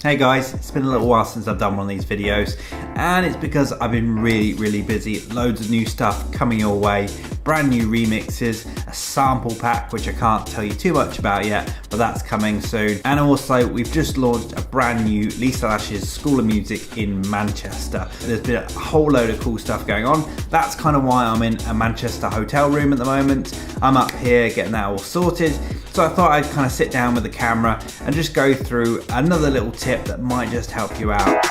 Hey guys, it's been a little while since I've done one of these videos, and it's because I've been really busy. Loads of new stuff coming your way, brand new remixes, a sample pack which I can't tell you too much about yet, but that's coming soon. And also we've just launched a brand new Lisa Lash's School of Music in Manchester. There's been a whole load of cool stuff going on. That's kind of why I'm in a Manchester hotel room at the moment. I'm up here getting that all sorted. So I thought I'd kind of sit down with the camera and just go through another little tip that might just help you out.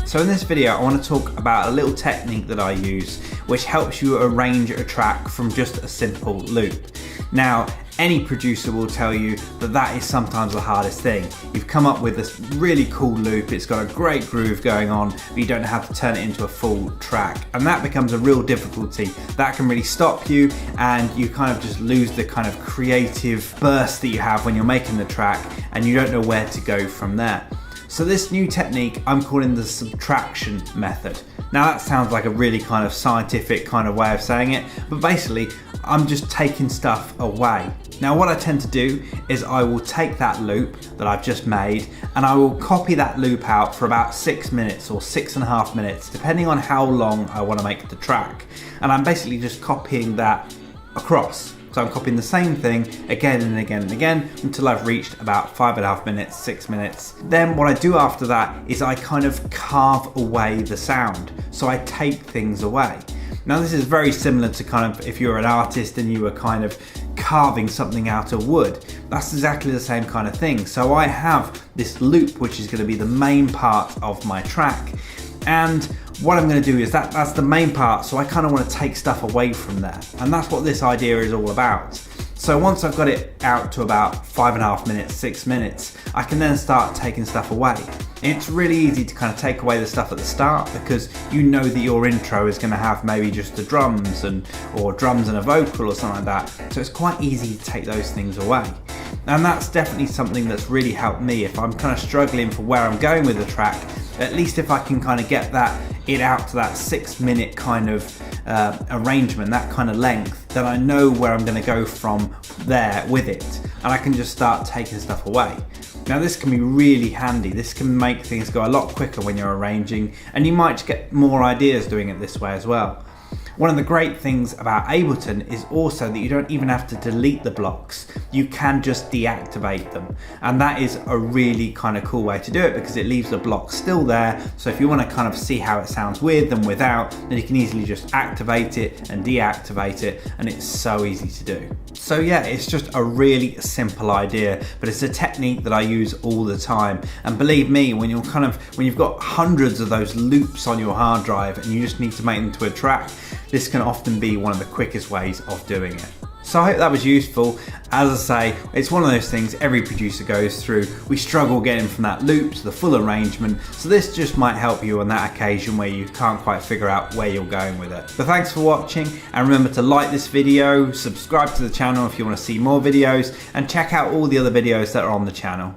So in this video, I want to talk about a little technique that I use, which helps you arrange a track from just a simple loop. Now, any producer will tell you that that is sometimes the hardest thing. You've come up with this really cool loop, it's got a great groove going on, but you don't have to turn it into a full track. And that becomes a real difficulty. That can really stop you, and you kind of just lose the kind of creative burst that you have when you're making the track, and you don't know where to go from there. So this new technique I'm calling the subtraction method. Now that sounds like a really kind of scientific kind of way of saying it, but basically I'm just taking stuff away. Now what I tend to do is I will take that loop that I've just made and I will copy that loop out for about 6 minutes or 6.5 minutes, depending on how long I want to make the track. And I'm basically just copying that across. So I'm copying the same thing again and again and again until I've reached about 5.5 minutes, 6 minutes. Then what I do after that is I kind of carve away the sound. So I take things away. Now this is very similar to kind of if you're an artist and you were kind of carving something out of wood. That's exactly the same kind of thing. So I have this loop which is going to be the main part of my track. And what I'm going to do is that's the main part, so I kind of want to take stuff away from there. And that's what this idea is all about. So once I've got it out to about 5.5 minutes, 6 minutes, I can then start taking stuff away. It's really easy to kind of take away the stuff at the start because you know that your intro is going to have maybe just the drums or drums and a vocal or something like that. So it's quite easy to take those things away. And that's definitely something that's really helped me. If I'm kind of struggling for where I'm going with the track, at least if I can kind of get it out to that 6 minute kind of arrangement, that kind of length, then I know where I'm going to go from there with it, and I can just start taking stuff away. Now this can be really handy. This can make things go a lot quicker when you're arranging, and you might get more ideas doing it this way as well. One of the great things about Ableton is also that you don't even have to delete the blocks. You can just deactivate them. And that is a really kind of cool way to do it because it leaves the block still there. So if you want to kind of see how it sounds with and without, then you can easily just activate it and deactivate it, and it's so easy to do. So yeah, it's just a really simple idea, but it's a technique that I use all the time. And believe me, when you've got hundreds of those loops on your hard drive and you just need to make them to a track, this can often be one of the quickest ways of doing it. So I hope that was useful. As I say, it's one of those things every producer goes through. We struggle getting from that loop to the full arrangement, so this just might help you on that occasion where you can't quite figure out where you're going with it. But thanks for watching, and remember to like this video, subscribe to the channel if you want to see more videos, and check out all the other videos that are on the channel.